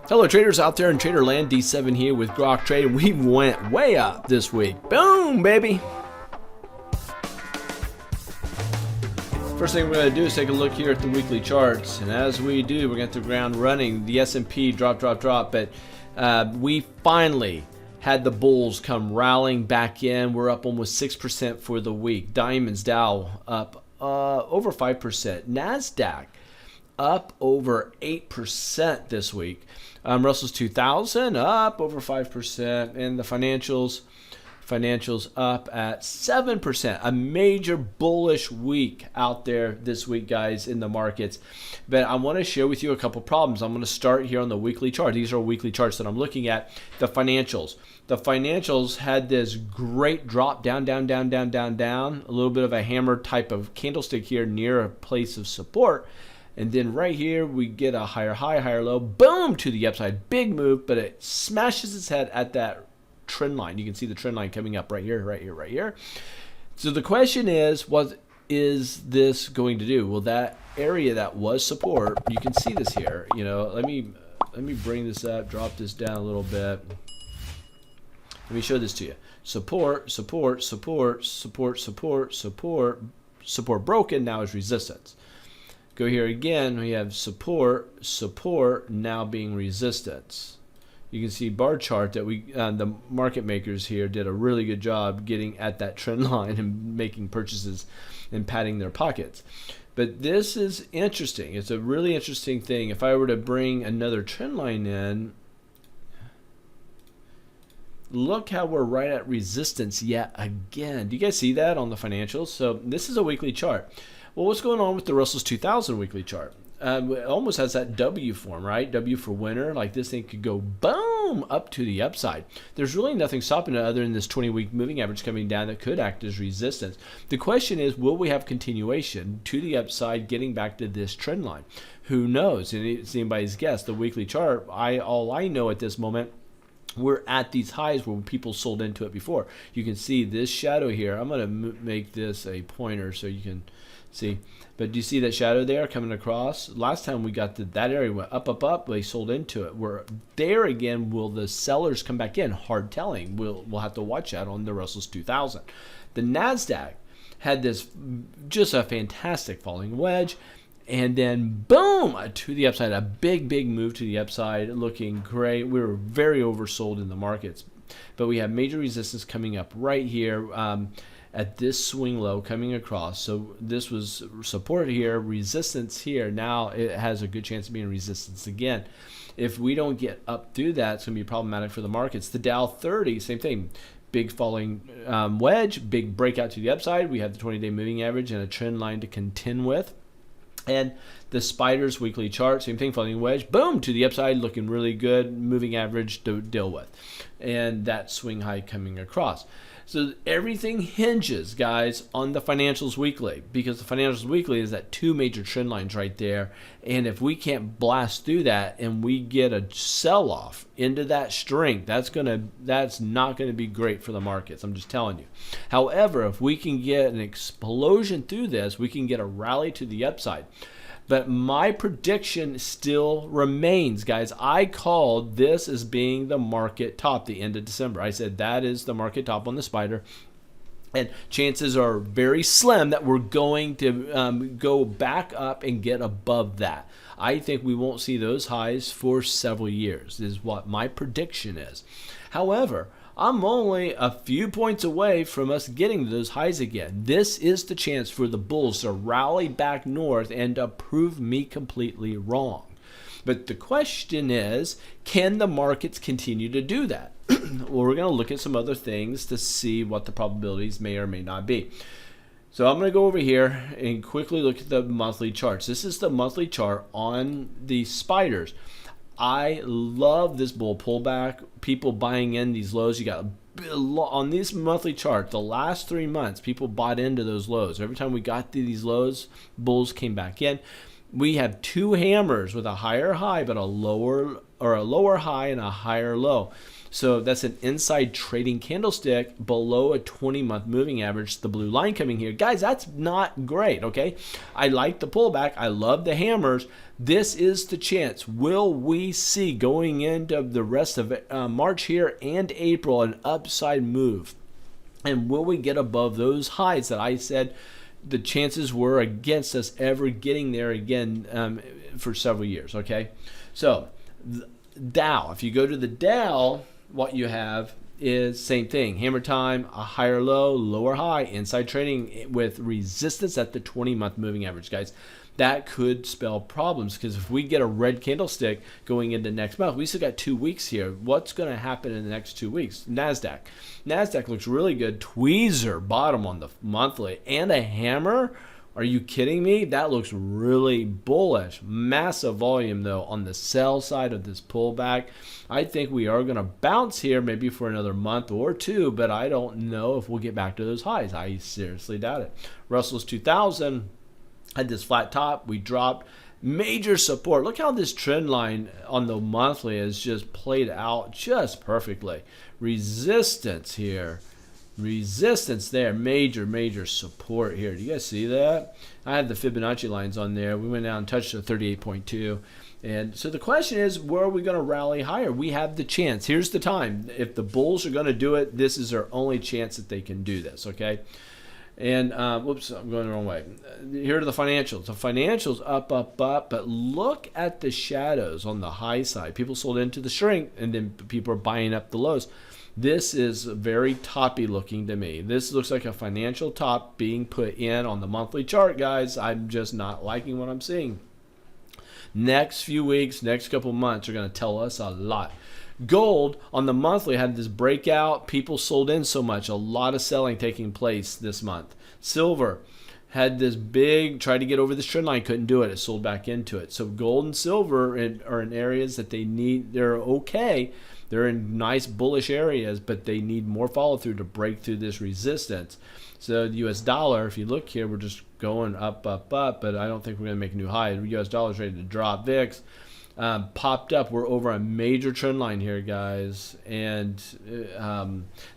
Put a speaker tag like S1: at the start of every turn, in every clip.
S1: Hello traders out there in Traderland, D7 here with Grok Trade. We went way up this week. Boom, baby. First thing we're going to do is take a look here at the weekly charts. And as we do, we're going to hit the ground running. The S&P drop. But we finally had the bulls come rallying back in. We're up almost 6% for the week. Diamonds, Dow up over 5%. NASDAQ up over 8% this week. Russell's 2000 up over 5%, and the financials up at 7%. A major bullish week out there this week, guys, in the markets. But I want to share with you a couple problems. I'm going to start here on the weekly chart. These are weekly charts that I'm looking at. The financials. The financials had this great drop down. A little bit of a hammer type of candlestick here near a place of support. And then right here, we get a higher high, higher low, boom, to the upside. Big move, but it smashes its head at that trend line. You can see the trend line coming up right here. So the question is, what is this going to do? Well, that area that was support, you can see this here. You know, let me bring this up, drop this down a little bit. Let me show this to you. Support broken, now is resistance. Go here again, we have support now being resistance. You can see bar chart that the market makers here did a really good job getting at that trend line and making purchases and padding their pockets. But this is interesting. It's a really interesting thing. If I were to bring another trend line in, look how we're right at resistance yet again. Do you guys see that on the financials? So this is a weekly chart. Well, what's going on with the Russell's 2000 weekly chart? It almost has that W form, right? W for winner. Like this thing could go boom up to the upside. There's really nothing stopping it other than this 20-week moving average coming down that could act as resistance. The question is, will we have continuation to the upside getting back to this trend line? Who knows? And it's anybody's guess. The weekly chart, all I know at this moment, we're at these highs where people sold into it before. You can see this shadow here. I'm going to make this a pointer so you can see. But do you see that shadow there coming across? Last time we got to that area, went up, they sold into it. We're there again. Will the sellers come back in? Hard telling. We'll have to watch that on the Russell's 2000. The NASDAQ had this just a fantastic falling wedge. And then boom, to the upside, a big move to the upside, looking great. We were very oversold in the markets, but we have major resistance coming up right here at this swing low coming across. So this was support here, resistance here. Now it has a good chance of being resistance again. If we don't get up through that, it's going to be problematic for the markets. The Dow 30, same thing. Big falling wedge, big breakout to the upside. We have the 20-day moving average and a trend line to contend with. And the Spiders weekly chart, same thing, falling wedge, boom, to the upside, looking really good, moving average to deal with. And that swing high coming across. So everything hinges, guys, on the financials weekly, because the financials weekly is that two major trend lines right there. And if we can't blast through that and we get a sell-off into that string, that's not going to be great for the markets. I'm just telling you. However, if we can get an explosion through this, we can get a rally to the upside. But my prediction still remains, guys. I called this as being the market top the end of December. I said that is the market top on the Spider. And chances are very slim that we're going to go back up and get above that. I think we won't see those highs for several years, is what my prediction is. However, I'm only a few points away from us getting to those highs again. This is the chance for the bulls to rally back north and to prove me completely wrong. But the question is, can the markets continue to do that? Well, we're going to look at some other things to see what the probabilities may or may not be. So I'm going to go over here and quickly look at the monthly charts. This is the monthly chart on the Spiders. I love this bull pullback. People buying in these lows. You got on this monthly chart, the last 3 months, people bought into those lows. Every time we got to these lows, bulls came back in. We have two hammers with a higher high but a lower or a lower high and a higher low. So that's an inside trading candlestick below a 20-month moving average, the blue line coming here. Guys, that's not great, okay? I like the pullback. I love the hammers. This is the chance. Will we see going into the rest of March here and April an upside move? And will we get above those highs that I said the chances were against us ever getting there again for several years, okay? So Dow, if you go to the Dow, what you have is same thing. Hammer time, a higher low, lower high, inside trading with resistance at the 20-month moving average, guys. That could spell problems because if we get a red candlestick going into next month, we still got 2 weeks here. What's going to happen in the next 2 weeks? NASDAQ looks really good. Tweezer, bottom on the monthly, and a hammer. Are you kidding me? That looks really bullish. Massive volume, though, on the sell side of this pullback. I think we are going to bounce here maybe for another month or two, but I don't know if we'll get back to those highs. I seriously doubt it. Russell's 2000 had this flat top. We dropped. Major support. Look how this trend line on the monthly has just played out just perfectly. Resistance here. Resistance there, major support here. Do you guys see that? I had the Fibonacci lines on there. We went down and touched the 38.2. And so the question is, where are we going to rally higher? We have the chance. Here's the time. If the bulls are going to do it, this is their only chance that they can do this, okay? And, whoops, I'm going the wrong way. Here are the financials. The financials up, but look at the shadows on the high side. People sold into the shrink, and then people are buying up the lows. This is very toppy looking to me. This looks like a financial top being put in on the monthly chart, guys. I'm just not liking what I'm seeing. Next few weeks, next couple months are going to tell us a lot. Gold on the monthly had this breakout. People sold in so much. A lot of selling taking place this month. Silver had this big, tried to get over this trend line, couldn't do it. It sold back into it. So gold and silver are in areas that they need. They're okay. They're in nice bullish areas, but they need more follow through to break through this resistance. So the US dollar, if you look here, we're just going up, but I don't think we're going to make a new high. The US dollar is ready to drop. VIX popped up. We're over a major trend line here, guys, and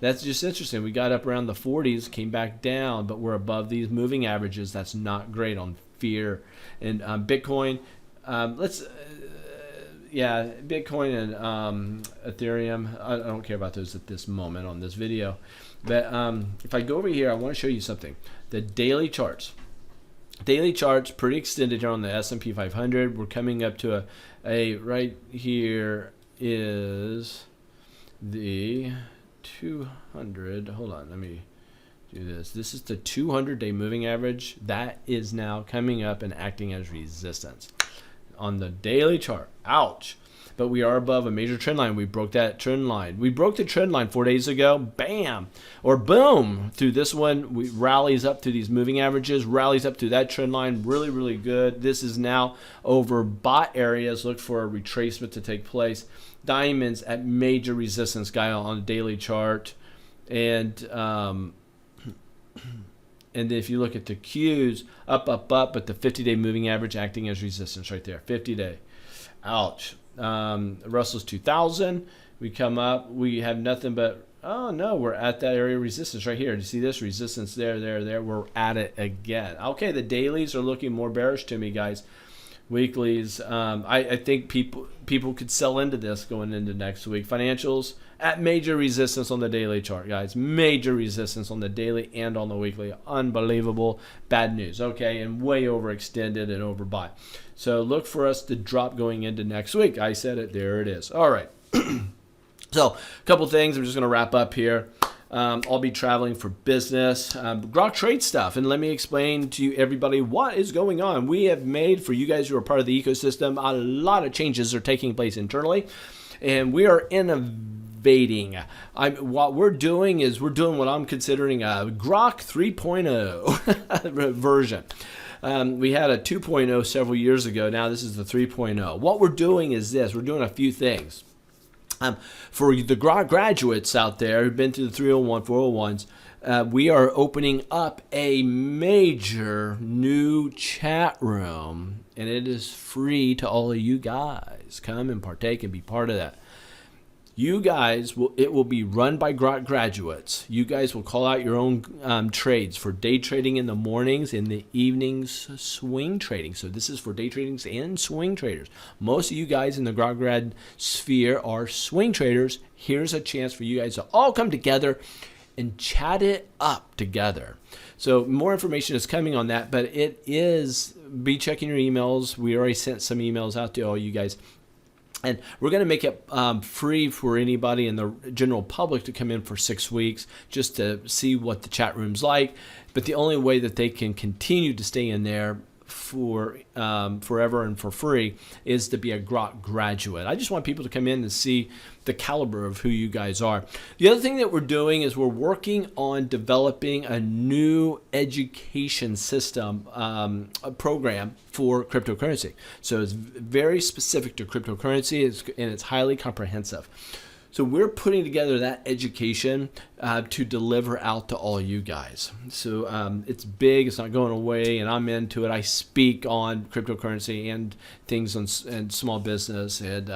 S1: that's just interesting. We got up around the 40s, came back down, but we're above these moving averages. That's not great on fear. And Bitcoin, Bitcoin and Ethereum, I don't care about those at this moment on this video. But if I go over here, I want to show you something. The daily charts. Daily charts pretty extended here on the S&P 500. We're coming up to a right here is the 200. Hold on, let me do this. This is the 200-day moving average. That is now coming up and acting as resistance on the daily chart. Ouch. But we are above a major trend line. We broke that trend line. We broke the trend line 4 days ago. Bam. Or boom. Through this one, we rallies up to these moving averages, rallies up to that trend line. Really, really good. This is now over bot areas. Look for a retracement to take place. Diamonds at major resistance, guy, on a daily chart. And then if you look at the Qs, up, but the 50-day moving average acting as resistance right there. 50-day. Ouch. Russell's 2000. We come up. We have nothing but, oh no, we're at that area of resistance right here. Do you see this? Resistance there. We're at it again. Okay, the dailies are looking more bearish to me, guys. Weeklies, I think people could sell into this going into next week. Financials at major resistance on the daily chart, guys. Major resistance on the daily and on the weekly. Unbelievable. Bad news. Okay, and way overextended and overbought. So look for us to drop going into next week. I said it. There it is. All right. So a couple things. I'm just going to wrap up here. I'll be traveling for business, Grok Trade stuff, and let me explain to you, everybody, what is going on. We have made, for you guys who are part of the ecosystem, a lot of changes are taking place internally, and we are innovating. What we're doing is we're doing what I'm considering a Grok 3.0 version. We had a 2.0 several years ago. Now this is the 3.0. What we're doing is this. We're doing a few things. For the graduates out there who've been through the 301, 401s, we are opening up a major new chat room, and it is free to all of you guys. Come and partake and be part of that. You guys it will be run by Grok graduates. You guys will call out your own trades for day trading in the mornings, in the evenings, swing trading. So this is for day tradings and swing traders. Most of you guys in the Grok grad sphere are swing traders. Here's a chance for you guys to all come together and chat it up together. So more information is coming on that, but be checking your emails. We already sent some emails out to all you guys. And we're going to make it free for anybody in the general public to come in for 6 weeks just to see what the chat room's like. But the only way that they can continue to stay in there for forever and for free is to be a Grok graduate. I just want people to come in and see the caliber of who you guys are. The other thing that we're doing is we're working on developing a new education system, a program for cryptocurrency. So it's very specific to cryptocurrency, and it's highly comprehensive. So we're putting together that education to deliver out to all you guys. So it's big, it's not going away, and I'm into it. I speak on cryptocurrency and things and small business, and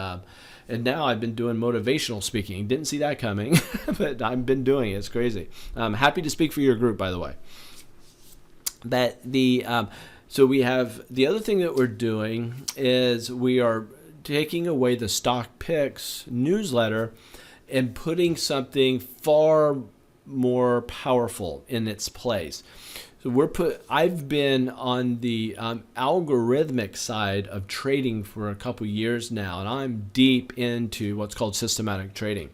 S1: now I've been doing motivational speaking. Didn't see that coming, but I've been doing it. It's crazy. I'm happy to speak for your group, by the way. So we have the other thing that we're doing is we are taking away the stock picks newsletter and putting something far more powerful in its place. So I've been on the algorithmic side of trading for a couple years now, and I'm deep into what's called systematic trading.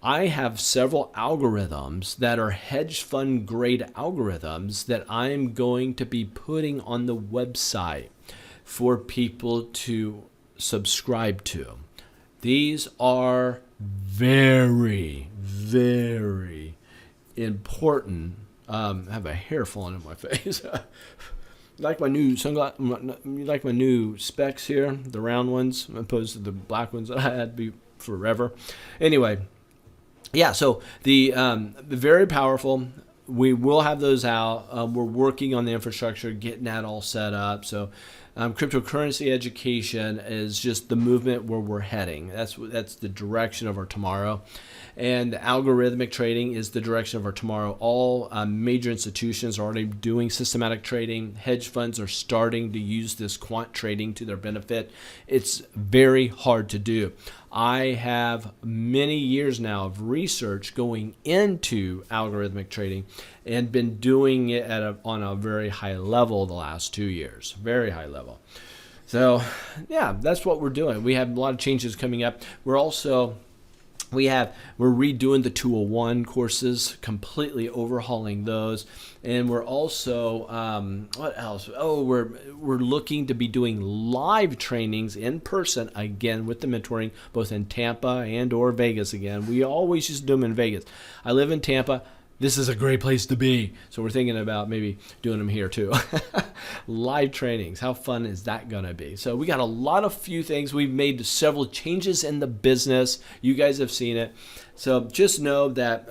S1: I have several algorithms that are hedge fund grade algorithms that I'm going to be putting on the website for people to subscribe to. These are very, very important. I have a hair falling in my face. Like my new sunglasses, like my new specs here, the round ones, opposed to the black ones that I had forever. Anyway, yeah. So the very powerful. We will have those out. We're working on the infrastructure, getting that all set up. So cryptocurrency education is just the movement where we're heading. That's the direction of our tomorrow. And algorithmic trading is the direction of our tomorrow. All major institutions are already doing systematic trading. Hedge funds are starting to use this quant trading to their benefit. It's very hard to do. I have many years now of research going into algorithmic trading and been doing it on a very high level the last 2 years, very high level. So yeah, that's what we're doing. We have a lot of changes coming up. We're redoing the 201 courses, completely overhauling those, and we're also what else? Oh, we're looking to be doing live trainings in person again with the mentoring, both in Tampa and or Vegas again. We always used to do them in Vegas. I live in Tampa. This is a great place to be. So we're thinking about maybe doing them here too. Live trainings. How fun is that going to be? So we got a few things. We've made several changes in the business. You guys have seen it. So just know that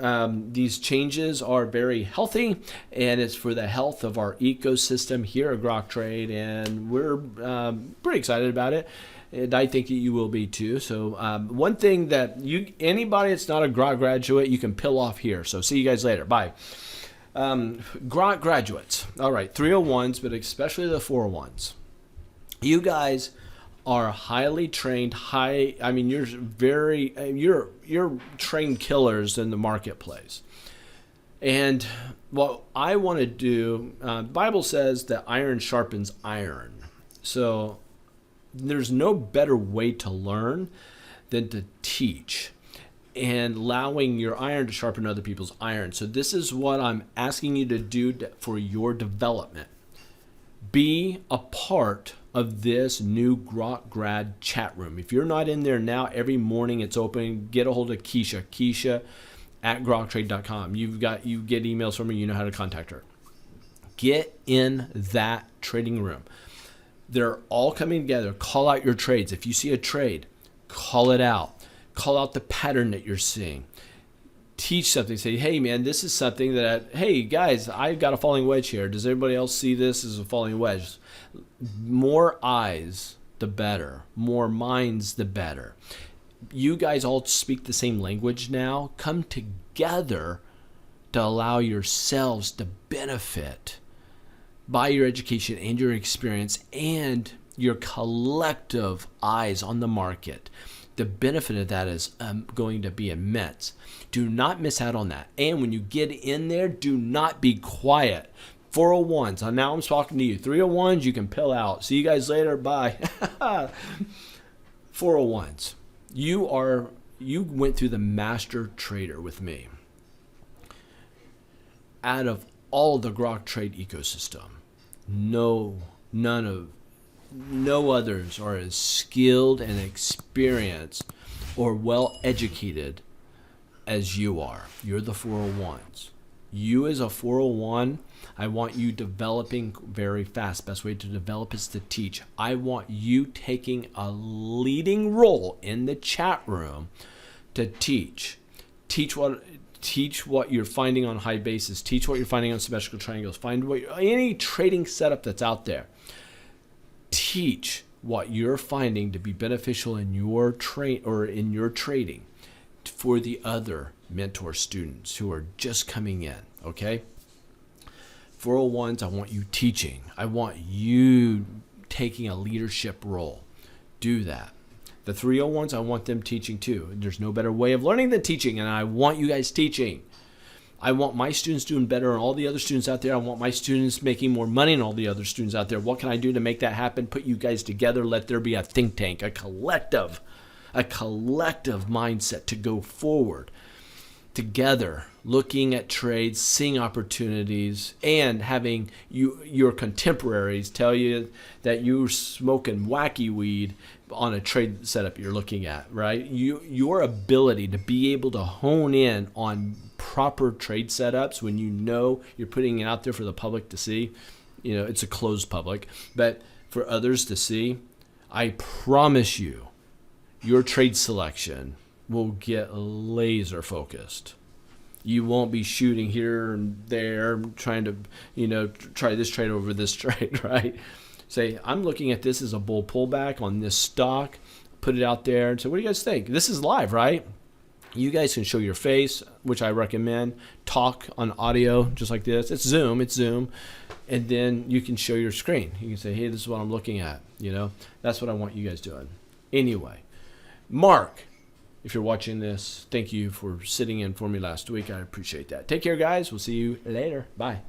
S1: these changes are very healthy, and it's for the health of our ecosystem here at Grok Trade, and we're pretty excited about it. And I think that you will be too. So one thing that anybody that's not a Grok graduate, you can peel off here. So see you guys later. Bye. Grok graduates. All right, 301s, but especially the 401s. You guys are highly trained. You're trained killers in the marketplace. And what I want to do, the Bible says that iron sharpens iron. So there's no better way to learn than to teach and allowing your iron to sharpen other people's iron. So this is what I'm asking you to do for your development. Be a part of this new Grok Grad chat room. If you're not in there now, every morning it's open. Get a hold of Keisha at groktrade.com. You get emails from her, you know how to contact her. Get in that trading room. They're all coming together. Call out your trades. If you see a trade, call it out. call out the pattern that you're seeing. Teach something. Say, hey, man, this is something that, hey, guys, I've got a falling wedge here. Does everybody else see this as a falling wedge? More eyes, the better. More minds, the better. You guys all speak the same language now. Come together to allow yourselves to benefit by your education and your experience and your collective eyes on the market. The benefit of that is going to be immense. Do not miss out on that. And when you get in there, do not be quiet. 401s. Now I'm talking to you. 301s, you can pill out. See you guys later. Bye. 401s. You went through the master trader with me. Out of all the Grok Trade ecosystem, no others are as skilled and experienced or well educated as you are. You're the 401s. You as a 401, I want you developing very fast. Best way to develop is to teach. I want you taking a leading role in the chat room to teach. Teach what you're finding on high basis. Teach what you're finding on symmetrical triangles. Find any trading setup that's out there. Teach what you're finding to be beneficial in your in your trading for the other mentor students who are just coming in. Okay. 401s, I want you teaching. I want you taking a leadership role. Do that. The 301s, I want them teaching too. There's no better way of learning than teaching, and I want you guys teaching. I want my students doing better than all the other students out there. I want my students making more money than all the other students out there. What can I do to make that happen? Put you guys together. Let there be a think tank, a collective mindset to go forward together, looking at trades, seeing opportunities, and having your contemporaries tell you that you're smoking wacky weed on a trade setup you're looking at, right? Your ability to be able to hone in on proper trade setups when you know you're putting it out there for the public to see, it's a closed public, but for others to see, I promise you, your trade selection will get laser focused. You won't be shooting here and there, trying to, try this trade over this trade, right? Say, I'm looking at this as a bull pullback on this stock, put it out there and say, what do you guys think? This is live, right? You guys can show your face, which I recommend. Talk on audio, just like this. It's Zoom. And then you can show your screen. You can say, hey, this is what I'm looking at. That's what I want you guys doing. Anyway, Mark, if you're watching this, thank you for sitting in for me last week. I appreciate that. Take care, guys. We'll see you later. Bye.